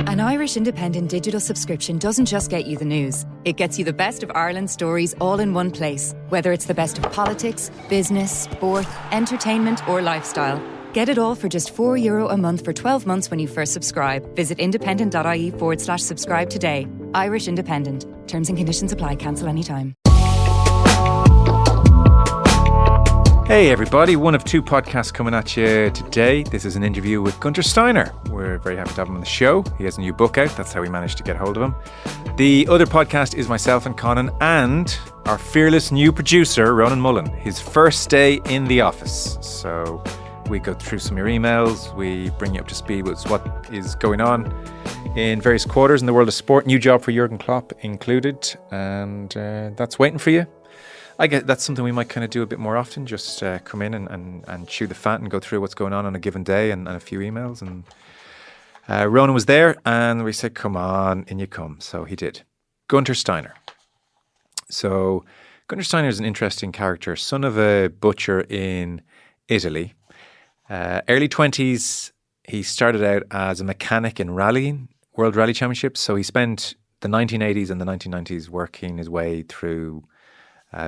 An Irish independent digital subscription doesn't just get you the news. It gets you the best of Ireland's stories all in one place. Whether it's the best of politics, business, sport, entertainment or lifestyle. Get it all for just €4 a month for 12 months when you first subscribe. Visit independent.ie/subscribe today. Irish Independent. Terms and conditions apply. Cancel anytime. Hey everybody, one of two podcasts coming at you today. This is an interview with Guenther Steiner. We're very happy to have him on the show. He has a new book out. That's how we managed to get hold of him. The other podcast is myself and Conan and our fearless new producer, Ronan Mullen. His first day in the office. So we go through some of your emails. We bring you up to speed with what is going on in various quarters in the world of sport. New job for Jurgen Klopp included. And that's waiting for you. I guess that's something we might kind of do a bit more often, just come in and chew the fat and go through what's going on a given day and a few emails. And Ronan was there and we said, come on, in you come. So he did. Guenther Steiner. So Guenther Steiner is an interesting character, son of a butcher in Italy. Early 20s, he started out as a mechanic in rallying, World Rally Championships. So he spent the 1980s and the 1990s working his way through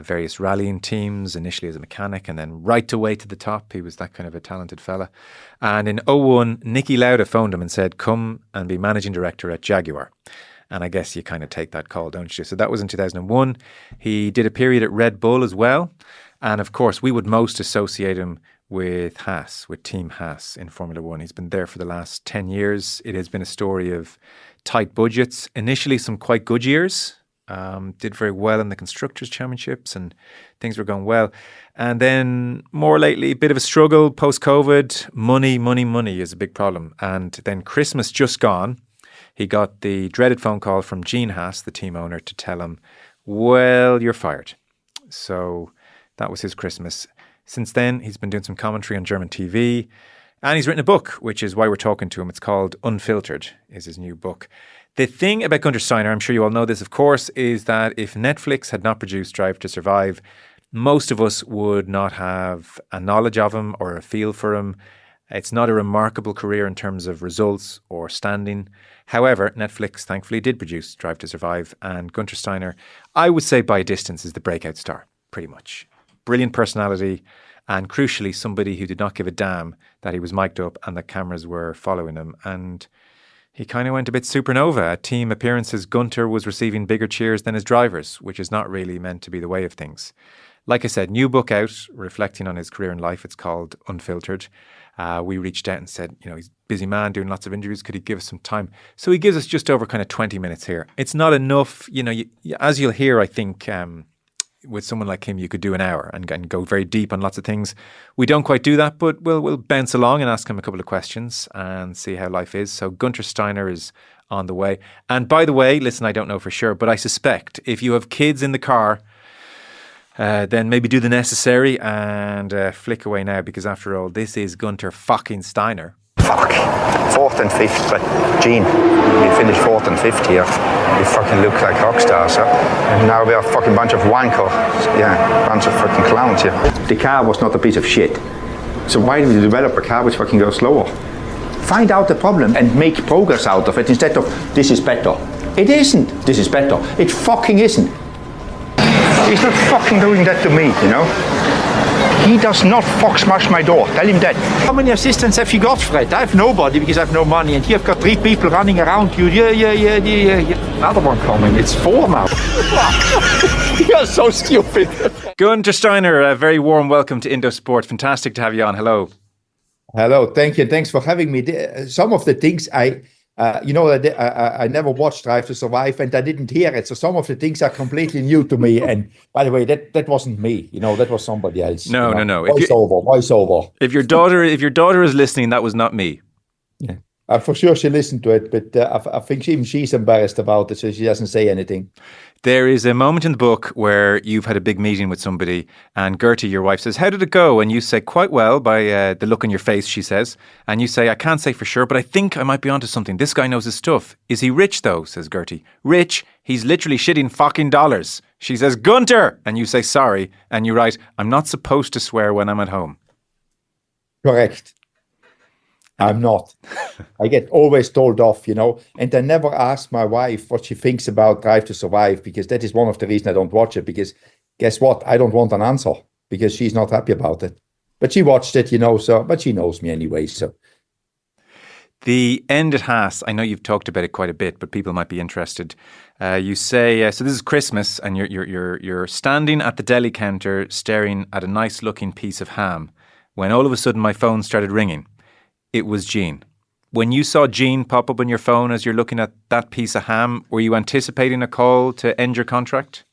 various rallying teams, initially as a mechanic and then right away to the top. He was that kind of a talented fella. And in 2001, Niki Lauda phoned him and said, come and be managing director at Jaguar. And I guess you kind of take that call, don't you? So that was in 2001. He did a period at Red Bull as well. And of course, we would most associate him with Haas, with Team Haas in Formula One. He's been there for the last 10 years. It has been a story of tight budgets, initially some quite good years. Did very well in the Constructors' Championships and things were going well. And then more lately, a bit of a struggle post-COVID. Money is a big problem. And then Christmas just gone, he got the dreaded phone call from Gene Haas, the team owner, to tell him, well, you're fired. So that was his Christmas. Since then, he's been doing some commentary on German TV and he's written a book, which is why we're talking to him. It's called Unfiltered, is his new book. The thing about Guenther Steiner, I'm sure you all know this, of course, is that if Netflix had not produced Drive to Survive, most of us would not have a knowledge of him or a feel for him. It's not a remarkable career in terms of results or standing. However, Netflix thankfully did produce Drive to Survive, and Guenther Steiner, I would say by a distance, is the breakout star, pretty much. Brilliant personality, and crucially, somebody who did not give a damn that he was mic'd up and the cameras were following him. And he kind of went a bit supernova. At team appearances, Guenther was receiving bigger cheers than his drivers, which is not really meant to be the way of things. Like I said, new book out, reflecting on his career and life. It's called Unfiltered. We reached out and said, you know, he's a busy man doing lots of interviews. Could he give us some time? So he gives us just over kind of 20 minutes here. It's not enough. You know, as you'll hear, I think, with someone like him, you could do an hour and go very deep on lots of things. We don't quite do that, but we'll bounce along and ask him a couple of questions and see how life is. So Guenther Steiner is on the way. And by the way, listen, I don't know for sure, but I suspect if you have kids in the car, then maybe do the necessary and flick away now, because after all, this is Guenther fucking Steiner. Fuck. 4th and 5th, but Gene, we finished 4th and 5th here. We fucking look like rock stars, huh? And now we are a fucking bunch of wankers. Yeah, bunch of fucking clowns here. The car was not a piece of shit. So why do we develop a car which fucking goes slower? Find out the problem and make progress out of it instead of this is better. It isn't this is better. It fucking isn't. He's not fucking doing that to me, you know? He does not fuck smash my door. Tell him that. How many assistants have you got, Fred? I have nobody because I have no money. And here I've got 3 people running around you. Yeah. Another one coming. It's 4 now. You're so stupid. Guenther Steiner, a very warm welcome to Indo Sport. Fantastic to have you on. Hello. Hello. Thank you. Thanks for having me. Some of the things I never watched Drive to Survive and I didn't hear it. So some of the things are completely new to me. And by the way, that wasn't me. You know, that was somebody else. No. Voiceover. If your daughter is listening, that was not me. Yeah. For sure she listened to it, but I think even she's embarrassed about it, so she doesn't say anything. There is a moment in the book where you've had a big meeting with somebody and Gertie, your wife, says, how did it go? And you say, quite well, by the look on your face, she says. And you say, I can't say for sure, but I think I might be onto something. This guy knows his stuff. Is he rich though? Says Gertie. Rich? He's literally shitting fucking dollars. She says, Guenther! And you say, sorry. And you write, I'm not supposed to swear when I'm at home. Correct. I'm not. I get always told off, and I never ask my wife what she thinks about Drive to Survive, because that is one of the reasons I don't watch it, because guess what? I don't want an answer because she's not happy about it. But she watched it, but she knows me anyway, so. The end at Haas, I know you've talked about it quite a bit, but people might be interested. You say, so this is Christmas, and you're standing at the deli counter staring at a nice-looking piece of ham, when all of a sudden my phone started ringing. It was Jean. When you saw Jean pop up on your phone as you're looking at that piece of ham, were you anticipating a call to end your contract?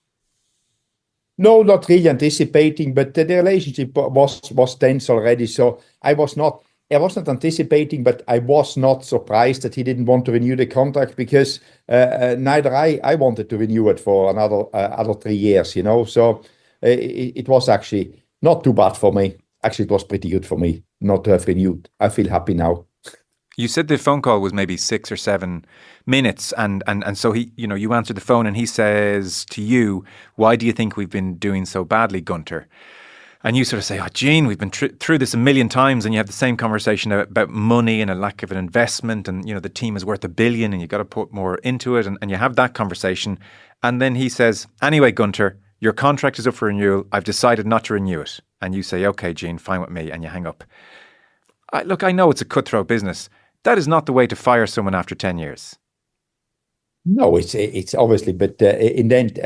No, not really anticipating, but the relationship was tense already, so I wasn't anticipating, but I was not surprised that he didn't want to renew the contract, because neither I wanted to renew it for another 3 years, So it was actually not too bad for me. Actually, it was pretty good for me not to have renewed. I feel happy now. You said the phone call was maybe 6 or 7 minutes, and so he, you answered the phone, and he says to you, "Why do you think we've been doing so badly, Guenther?" And you sort of say, "Oh, Gene, we've been through this a million times," and you have the same conversation about money and a lack of an investment, and the team is worth $1 billion, and you got to put more into it, and you have that conversation, and then he says, "Anyway, Guenther, your contract is up for renewal. I've decided not to renew it," and you say, "Okay, Gene, fine with me," and you hang up. Look, I know it's a cutthroat business. That is not the way to fire someone after 10 years. No, it's obviously, but in the end,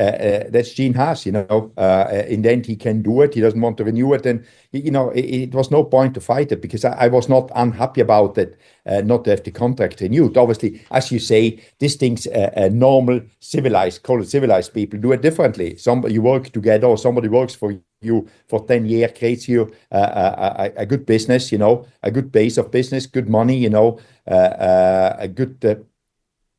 that's Gene Haas, in the end, he can do it. He doesn't want to renew it. And, it was no point to fight it, because I was not unhappy about it, not to have the contract renewed. Obviously, as you say, these things, normal, civilized people do it differently. You work together, or somebody works for you for 10 years, creates you a good business, a good base of business, good money, a good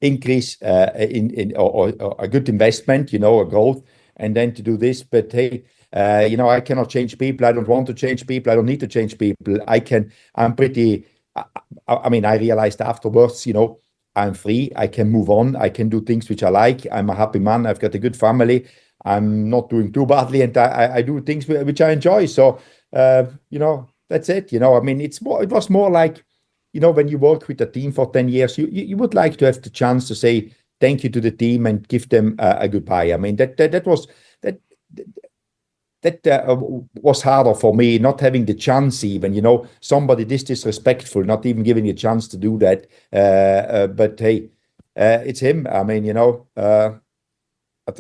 increase or a good investment, a growth, and then to do this. But hey, I cannot change people. I don't want to change people. I don't need to change people. I'm pretty, I realized afterwards, I'm free. I can move on. I can do things which I like. I'm a happy man. I've got a good family. I'm not doing too badly, and I do things which I enjoy. So, that's it. It was more like, when you work with a team for 10 years, you would like to have the chance to say thank you to the team and give them a goodbye. That was harder for me, not having the chance even, somebody this disrespectful, not even giving a chance to do that. But hey, it's him.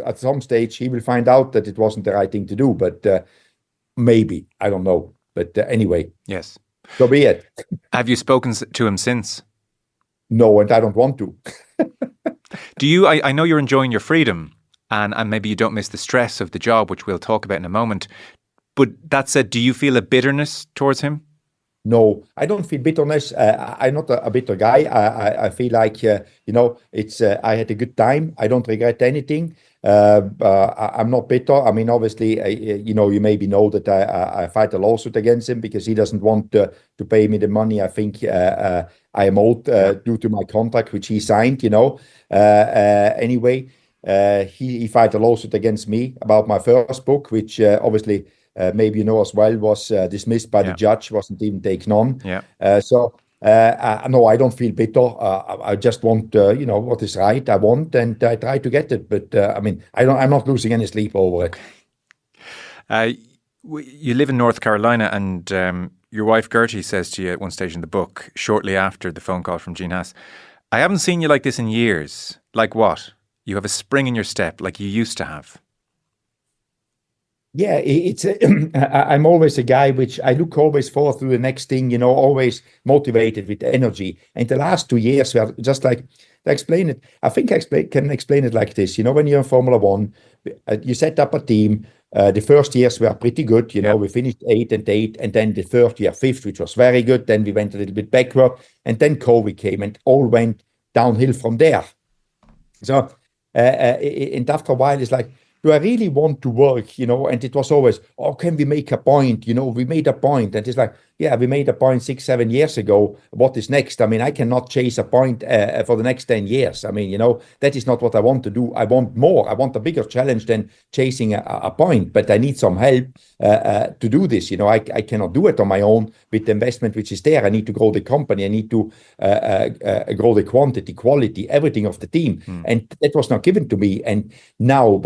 At some stage, he will find out that it wasn't the right thing to do, but maybe, I don't know. But anyway. Yes. So be it. Have you spoken to him since? No, and I don't want to. Do you? I know you're enjoying your freedom, and maybe you don't miss the stress of the job, which we'll talk about in a moment. But that said, do you feel a bitterness towards him? No, I don't feel bitterness. I'm not a bitter guy. I feel like, it's I had a good time. I don't regret anything. I'm not bitter. Obviously, you maybe know that I fight a lawsuit against him because he doesn't want to pay me the money I think I am owed due to my contract, which he signed, Anyway, he filed a lawsuit against me about my first book, which obviously, maybe you know as well, was dismissed by the judge, wasn't even taken on. No, I don't feel bitter. I just want, what is right. I want, and I try to get it. But I'm not losing any sleep over it. You live in North Carolina, and your wife Gertie says to you at one stage in the book, shortly after the phone call from Gene Haas, "I haven't seen you like this in years." Like what? You have a spring in your step, like you used to have. Yeah, I'm always a guy which I look always forward to the next thing, always motivated with energy. And the last 2 years were just like, to explain it, I think I can explain it like this. When you're in Formula One, you set up a team. The first years were pretty good. We finished 8 and 8, and then the third year, 5th, which was very good. Then we went a little bit backward, and then COVID came, and all went downhill from there. So, and after a while, it's like, do I really want to work, And it was always, oh, can we make a point? We made a point. And it's like, yeah, we made a point 6, 7 years ago. What is next? I mean, I cannot chase a point for the next 10 years. I mean, that is not what I want to do. I want more. I want a bigger challenge than chasing a point, but I need some help to do this. I cannot do it on my own with the investment which is there. I need to grow the company. I need to grow the quantity, quality, everything of the team. And that was not given to me. And now,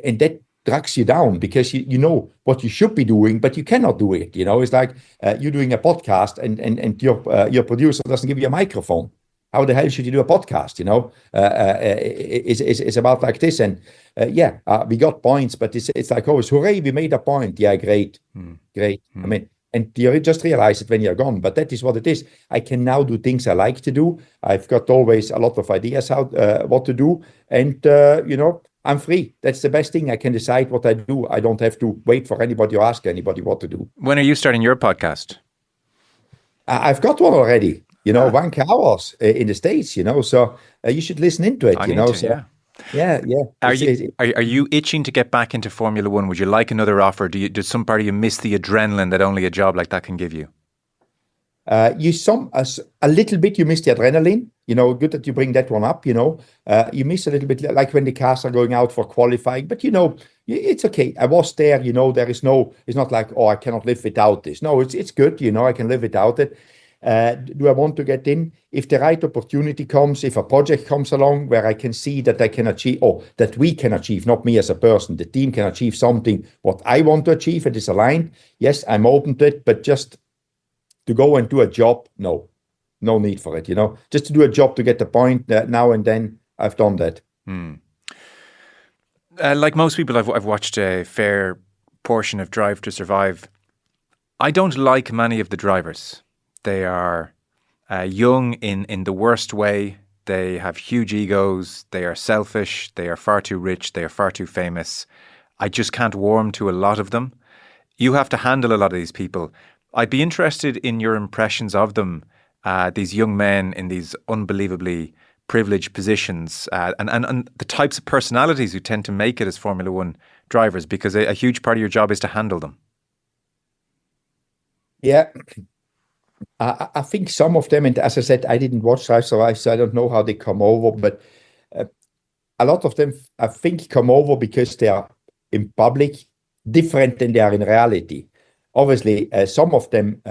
and that drags you down because you know what you should be doing, but you cannot do it. It's like you're doing a podcast and your producer doesn't give you a microphone. How the hell should you do a podcast? It's about like this. And we got points, but it's like always, hooray, we made a point. Yeah, great. Great. I mean, and you just realize it when you're gone, but that is what it is. I can now do things I like to do. I've got always a lot of ideas how what to do. And, I'm free. That's the best thing. I can decide what I do. I don't have to wait for anybody or ask anybody what to do. When are you starting your podcast? I've got one already, 1 hours in the States, so you should listen into it, I need to, so, yeah. Are you itching to get back into Formula One? Would you like another offer? Does some part of you miss the adrenaline that only a job like that can give you? A little bit, you miss the adrenaline, good that you bring that one up, you miss a little bit, like when the cars are going out for qualifying, but it's okay. I was there, it's not like, oh, I cannot live without this. No, it's good, I can live without it. Do I want to get in? If the right opportunity comes, if a project comes along where I can see that I can achieve, or that we can achieve, not me as a person, the team can achieve something, what I want to achieve, it is aligned. Yes, I'm open to it, but just to go and do a job, no need for it, just to do a job to get the point now and then, I've done that. Like most people, I've watched a fair portion of Drive to Survive. I don't like many of the drivers. They are young in the worst way. They have huge egos. They are selfish. They are far too rich. They are far too famous. I just can't warm to a lot of them. You have to handle a lot of these people. I'd be interested in your impressions of them, these young men in these unbelievably privileged positions, and the types of personalities who tend to make it as Formula One drivers, because a huge part of your job is to handle them. Yeah. I think some of them, and as I said, I didn't watch Drive Survive, so I don't know how they come over, but a lot of them, I think, come over because they are in public different than they are in reality. Obviously, some of them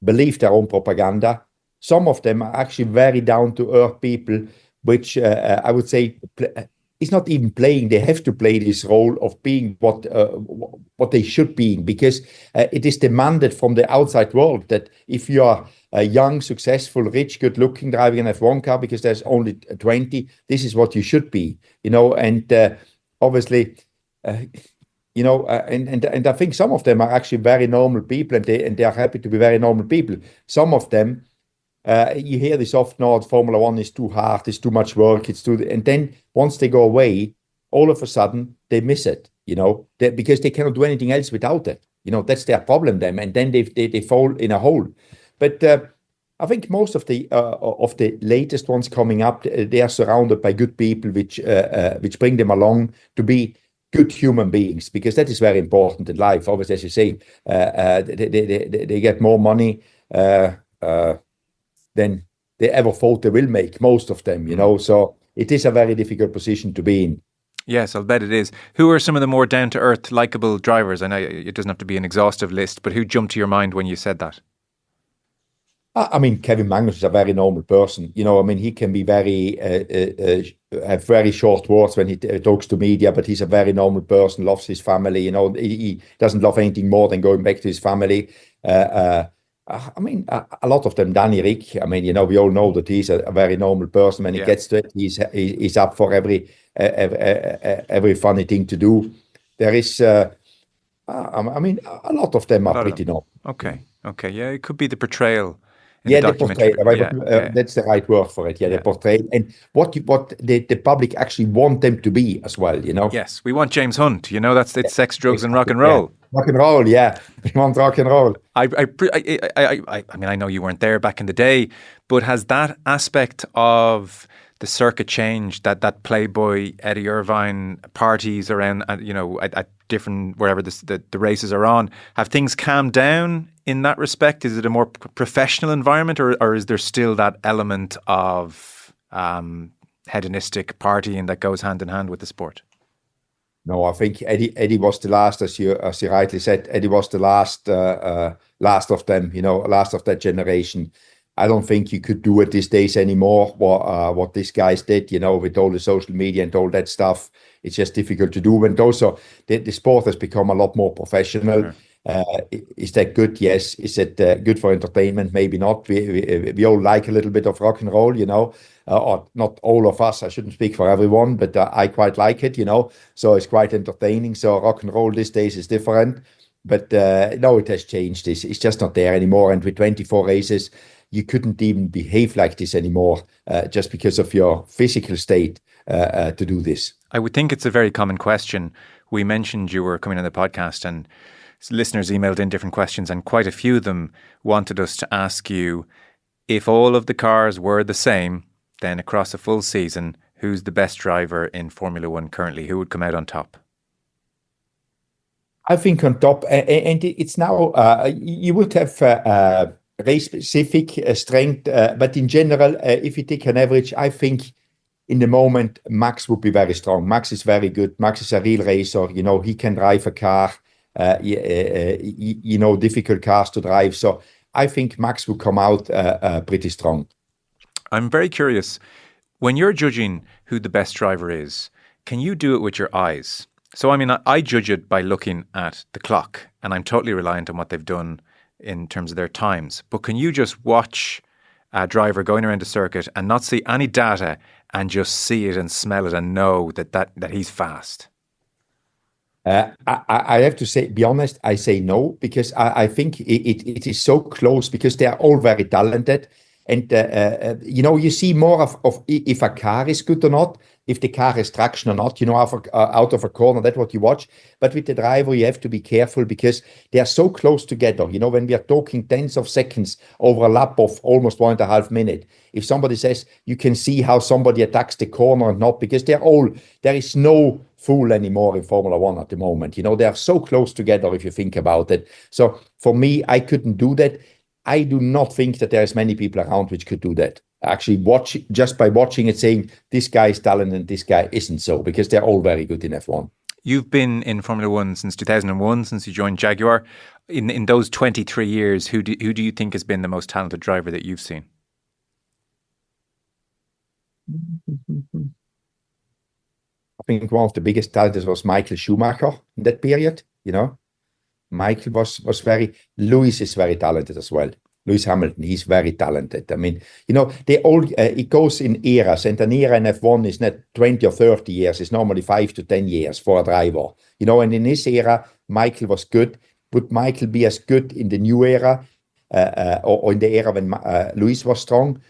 believe their own propaganda. Some of them are actually very down-to-earth people, which I would say is not even playing. They have to play this role of being what they should be, because it is demanded from the outside world that if you are a young, successful, rich, good-looking, driving an F1 car because there's only 20, this is what you should be, and obviously... and I think some of them are actually very normal people, and they are happy to be very normal people. Some of them, you hear this often, no, Formula One is too hard, it's too much work, and then once they go away, all of a sudden they miss it, because they cannot do anything else without it. That's their problem then, and then they fall in a hole. But I think most of the latest ones coming up, they are surrounded by good people, which bring them along to be good human beings, because that is very important in life. Obviously, as you say, they get more money than they ever thought they will make, most of them, so it is a very difficult position to be in. Yes, I'll bet it is. Who are some of the more down-to-earth, likeable drivers? I know it doesn't have to be an exhaustive list, but who jumped to your mind when you said that? I mean, Kevin Magnus is a very normal person. He can be very, have very short words when he talks to media, but he's a very normal person, loves his family. He doesn't love anything more than going back to his family. A lot of them, Danny Rick, we all know that he's a very normal person. When he gets to it, he's up for every funny thing to do. There is, a lot of them are pretty normal. Okay. Yeah, it could be the portrayal. The portrayal. That's the right word for it. The portrayal, and what the public actually want them to be as well. Yes, we want James Hunt. It's sex, drugs, and rock and roll. Rock and roll, yeah. We want rock and roll. I know you weren't there back in the day, but has that aspect of the circuit changed? That Playboy, Eddie Irvine parties around, at different wherever the races are on, have things calmed down in that respect? Is it a more professional environment, or is there still that element of hedonistic partying that goes hand in hand with the sport? No, I think Eddie was the last, as you rightly said. Eddie was the last of them, last of that generation. I don't think you could do it these days anymore. What these guys did, with all the social media and all that stuff, it's just difficult to do. And also, the sport has become a lot more professional. Sure. Is that good? Yes. Is it good for entertainment? Maybe not. We all like a little bit of rock and roll, or not all of us. I shouldn't speak for everyone, but I quite like it, So it's quite entertaining. So rock and roll these days is different. But no, it has changed. It's just not there anymore. And with 24 races, you couldn't even behave like this anymore, just because of your physical state to do this. I would think it's a very common question. We mentioned you were coming on the podcast, and listeners emailed in different questions, and quite a few of them wanted us to ask you, if all of the cars were the same, then across a full season, who's the best driver in Formula One currently? Who would come out on top? I think on top, and it's now, you would have race-specific strength, but in general, if you take an average, I think in the moment, Max would be very strong. Max is very good. Max is a real racer. He can drive a car, difficult cars to drive. So I think Max will come out pretty strong. I'm very curious, when you're judging who the best driver is, can you do it with your eyes? So, I judge it by looking at the clock, and I'm totally reliant on what they've done in terms of their times. But can you just watch a driver going around a circuit and not see any data and just see it and smell it and know that he's fast? I have to say, be honest, I say no, because I think it is so close, because they are all very talented. And, you see more of if a car is good or not, if the car has traction or not, out of a corner, that's what you watch. But with the driver, you have to be careful, because they are so close together. When we are talking tens of seconds over a lap of almost 1.5 minutes, if somebody says, you can see how somebody attacks the corner and not, because there is no fool anymore in Formula One at the moment. They are so close together if you think about it. So for me, I couldn't do that. I do not think that there's many people around which could do that. Actually, just by watching it, saying this guy is talented and this guy isn't, so, because they're all very good in F1. You've been in Formula One since 2001, since you joined Jaguar. In those 23 years, who do you think has been the most talented driver that you've seen? I think one of the biggest talents was Michael Schumacher in that period. Michael was Lewis is very talented as well. Lewis Hamilton, he's very talented. They all, it goes in eras, and an era in F1 is not 20 or 30 years. It's normally 5 to 10 years for a driver. And in this era, Michael was good. Would Michael be as good in the new era, or in the era when Lewis was strong?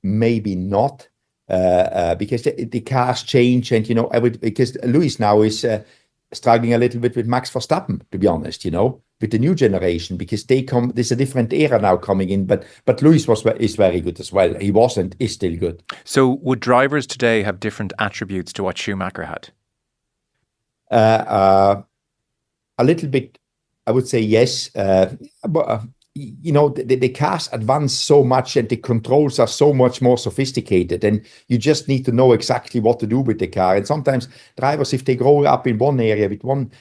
Maybe not, because the cars change, and, because Lewis now is struggling a little bit with Max Verstappen, to be honest, with the new generation, because there's a different era now coming in, but Lewis is very good as well. He was and is still good. So would drivers today have different attributes to what Schumacher had? A little bit, I would say yes. But the cars advance so much, and the controls are so much more sophisticated, and you just need to know exactly what to do with the car. And sometimes drivers, if they grow up in one area with one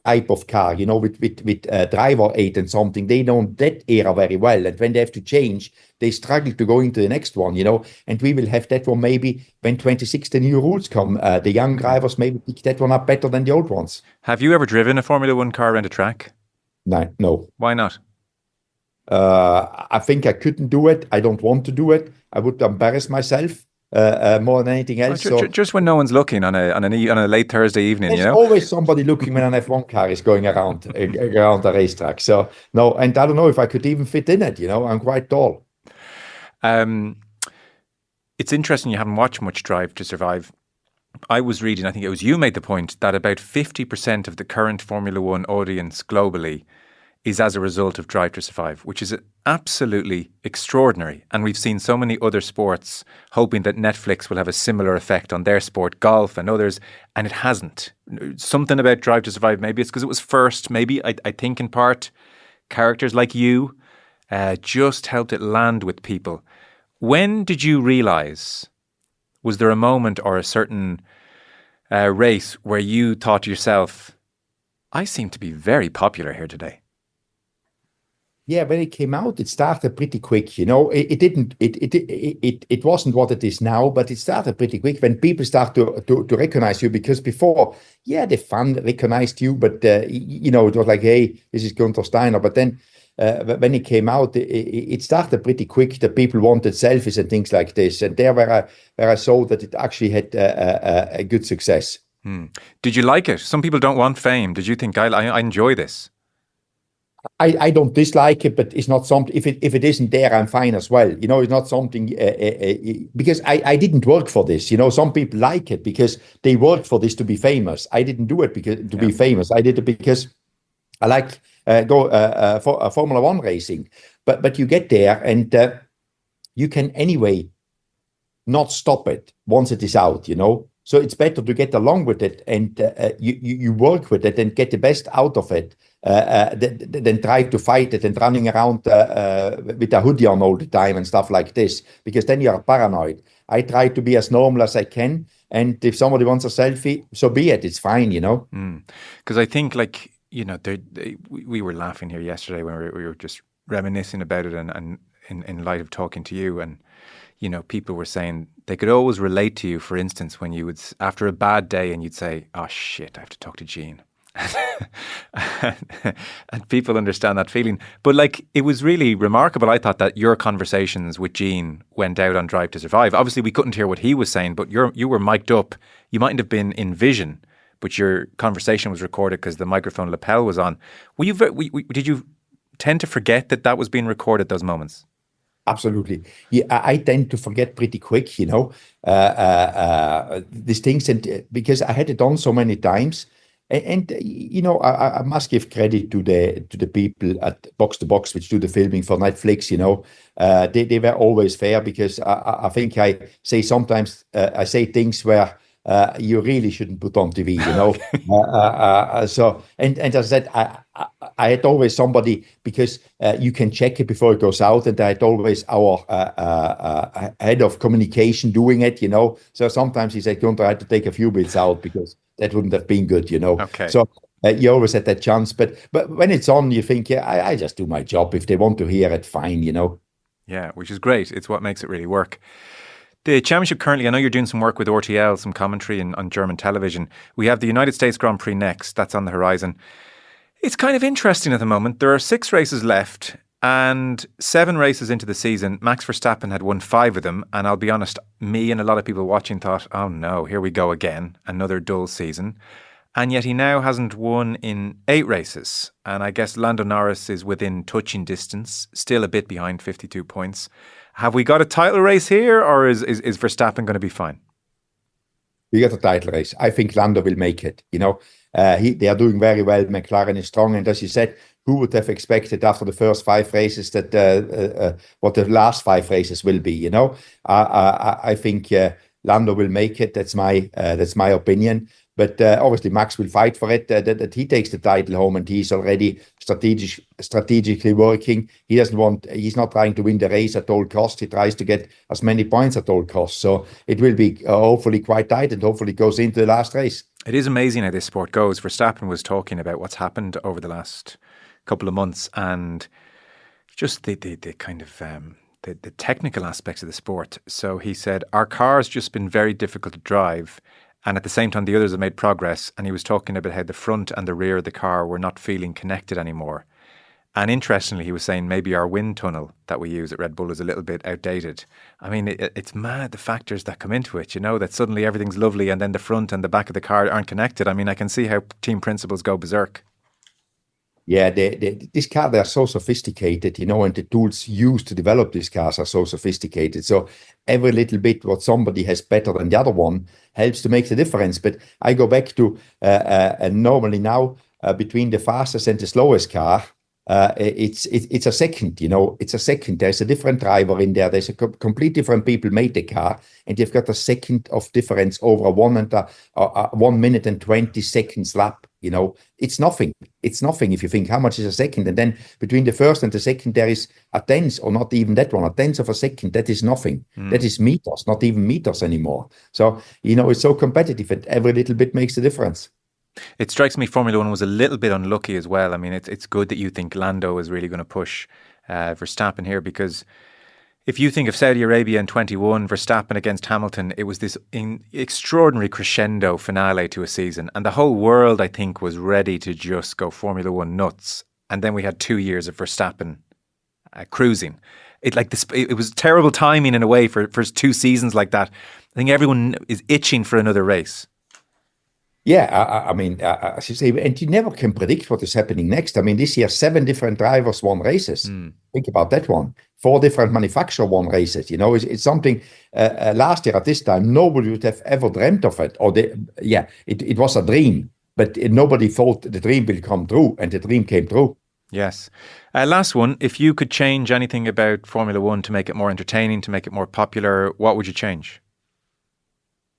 type of car, with driver aid and something, they know that era very well. And when they have to change, they struggle to go into the next one, and we will have that one maybe when 26, the new rules come. The young drivers maybe pick that one up better than the old ones. Have you ever driven a Formula One car around a track? No. Why not? I think I couldn't do it. I don't want to do it. I would embarrass myself more than anything else. Just when no one's looking on a late Thursday evening, there's always somebody looking when an F1 car is going around the racetrack. So no, and I don't know if I could even fit in it. I'm quite tall. It's interesting you haven't watched much Drive to Survive. I was reading, I think it was you made the point, that about 50% of the current Formula One audience globally is as a result of Drive to Survive, which is absolutely extraordinary. And we've seen so many other sports hoping that Netflix will have a similar effect on their sport, golf and others, and it hasn't. Something about Drive to Survive, maybe it's because it was first, maybe I think in part characters like you just helped it land with people. When did you realise, was there a moment or a certain race where you thought to yourself, I seem to be very popular here today? Yeah, when it came out, it started pretty quick. It wasn't what it is now, but it started pretty quick when people start to recognize you. Because before, the fan recognized you, but it was like, hey, this is Guenther Steiner. But then when it came out, it started pretty quick that people wanted selfies and things like this. And there where I saw that it actually had a good success. Did you like it? Some people don't want fame. Did you think, I enjoy this? I don't dislike it, but it's not something. If it isn't there, I'm fine as well. It's not something because I didn't work for this. Some people like it because they work for this to be famous. I didn't do it because to be famous. I did it because I like for Formula One racing. But you get there and you can anyway not stop it once it is out. So it's better to get along with it and you work with it and get the best out of it than try to fight it and running around with a hoodie on all the time and stuff like this, because then you're paranoid. I try to be as normal as I can, and if somebody wants a selfie, so be it. It's fine, Because I think, we were laughing here yesterday when we were just reminiscing about it and in light of talking to you, and people were saying they could always relate to you, for instance, when you would, after a bad day, and you'd say, oh shit, I have to talk to Gene. And people understand that feeling. But it was really remarkable, I thought, that your conversations with Gene went out on Drive to Survive. Obviously, we couldn't hear what he was saying, but you were mic'd up. You mightn't have been in vision, but your conversation was recorded because the microphone lapel was on. Did you tend to forget that was being recorded, those moments? Absolutely. Yeah, I tend to forget pretty quick, these things, and because I had it done so many times. And I must give credit to the people at Box to Box, which do the filming for Netflix. They were always fair, because I think I say sometimes I say things where you really shouldn't put on TV. So and as I said, I had always somebody, because you can check it before it goes out, and I had always our head of communication doing it. So sometimes he said, Guenther, I had to take a few bits out because that wouldn't have been good, Okay. So you always had that chance. But when it's on, you think, I just do my job. If they want to hear it, fine, Yeah, which is great. It's what makes it really work. The championship currently, I know you're doing some work with RTL, some commentary on German television. We have the United States Grand Prix next. That's on the horizon. It's kind of interesting at the moment. There are 6 races left, and 7 races into the season, Max Verstappen had won 5 of them. And I'll be honest, me and a lot of people watching thought, oh no, here we go again, another dull season. And yet he now hasn't won in 8 races. And I guess Lando Norris is within touching distance, still a bit behind, 52 points. Have we got a title race here, or is Verstappen going to be fine? We got a title race. I think Lando will make it. They are doing very well. McLaren is strong, and as you said, who would have expected after the first 5 races that what the last 5 races will be? I think Lando will make it. That's my opinion. But obviously, Max will fight for it. That he takes the title home, and he's already strategically working. He's not trying to win the race at all costs. He tries to get as many points at all costs. So it will be hopefully quite tight, and hopefully goes into the last race. It is amazing how this sport goes. Verstappen was talking about what's happened over the last couple of months, and just the kind of the technical aspects of the sport. So he said, our car's just been very difficult to drive, and at the same time the others have made progress. And he was talking about how the front and the rear of the car were not feeling connected anymore. And interestingly, he was saying maybe our wind tunnel that we use at Red Bull is a little bit outdated. I mean, it's mad, the factors that come into it, that suddenly everything's lovely and then the front and the back of the car aren't connected. I mean, I can see how team principals go berserk. Yeah, this car, they are so sophisticated, and the tools used to develop these cars are so sophisticated. So every little bit what somebody has better than the other one helps to make the difference. But I go back to normally now between the fastest and the slowest car, it's a second, it's a second. There's a different driver in there. There's a complete different people made the car, and you've got a second of difference over 1 minute and 20 seconds lap. It's nothing. It's nothing if you think how much is a second. And then between the first and the second, there is a tenth, or not even that one, a tenth of a second. That is nothing. That is meters, not even meters anymore. So, it's so competitive and every little bit makes a difference. It strikes me Formula One was a little bit unlucky as well. I mean, it's good that you think Lando is really going to push Verstappen here, because if you think of Saudi Arabia in 21, Verstappen against Hamilton, it was this extraordinary crescendo finale to a season. And the whole world, I think, was ready to just go Formula One nuts. And then we had 2 years of Verstappen cruising. It was terrible timing in a way for 2 seasons like that. I think everyone is itching for another race. Yeah, as you say, and you never can predict what is happening next. I mean, this year, 7 different drivers won races. Think about that one. 4 different manufacturers won races. It's something last year at this time, nobody would have ever dreamt of it. It was a dream, but nobody thought the dream will come true, and the dream came true. Yes. Last one, if you could change anything about Formula One to make it more entertaining, to make it more popular, what would you change?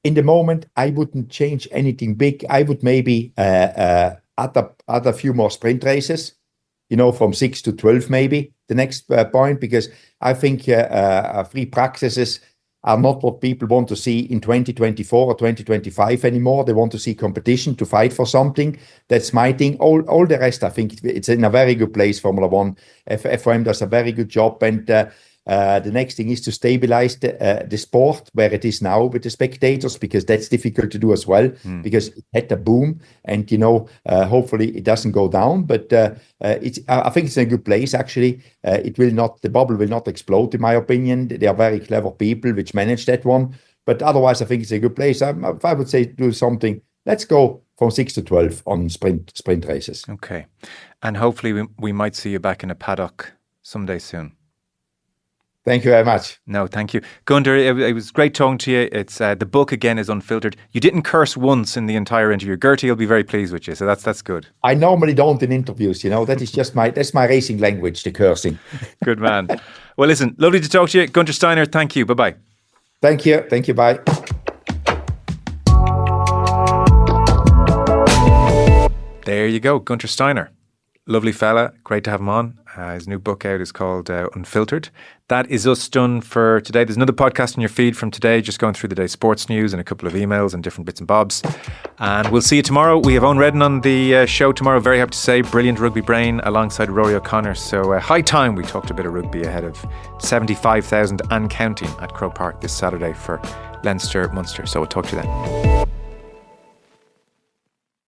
In the moment, I wouldn't change anything big. I would maybe add a few more sprint races, from 6 to 12 maybe, the next point, because I think free practices are not what people want to see in 2024 or 2025 anymore. They want to see competition, to fight for something. That's my thing. All the rest, I think it's in a very good place, Formula One. FOM does a very good job, and the next thing is to stabilize the sport where it is now with the spectators, because that's difficult to do as well, because it had a boom, and hopefully it doesn't go down. But I think it's in a good place actually. The bubble will not explode, in my opinion. They are very clever people which manage that one. But otherwise, I think it's a good place. If I would say do something, let's go from 6 to 12 on sprint races. Okay, and hopefully we might see you back in a paddock someday soon. Thank you very much. No, thank you. Guenther, it was great talking to you. It's the book again is Unfiltered. You didn't curse once in the entire interview. Gertie will be very pleased with you, so that's good. I normally don't in interviews, that is just that's my racing language, the cursing. Good man. Well, listen, lovely to talk to you. Guenther Steiner, thank you. Bye-bye. Thank you, bye. There you go, Guenther Steiner. Lovely fella, great to have him on. His new book out is called Unfiltered. That is us done for today. There's another podcast in your feed from today, just going through the day's sports news and a couple of emails and different bits and bobs. And we'll see you tomorrow. We have Owen Redden on the show tomorrow. Very happy to say, brilliant rugby brain alongside Rory O'Connor. So high time we talked a bit of rugby ahead of 75,000 and counting at Croke Park this Saturday for Leinster Munster. So we'll talk to you then.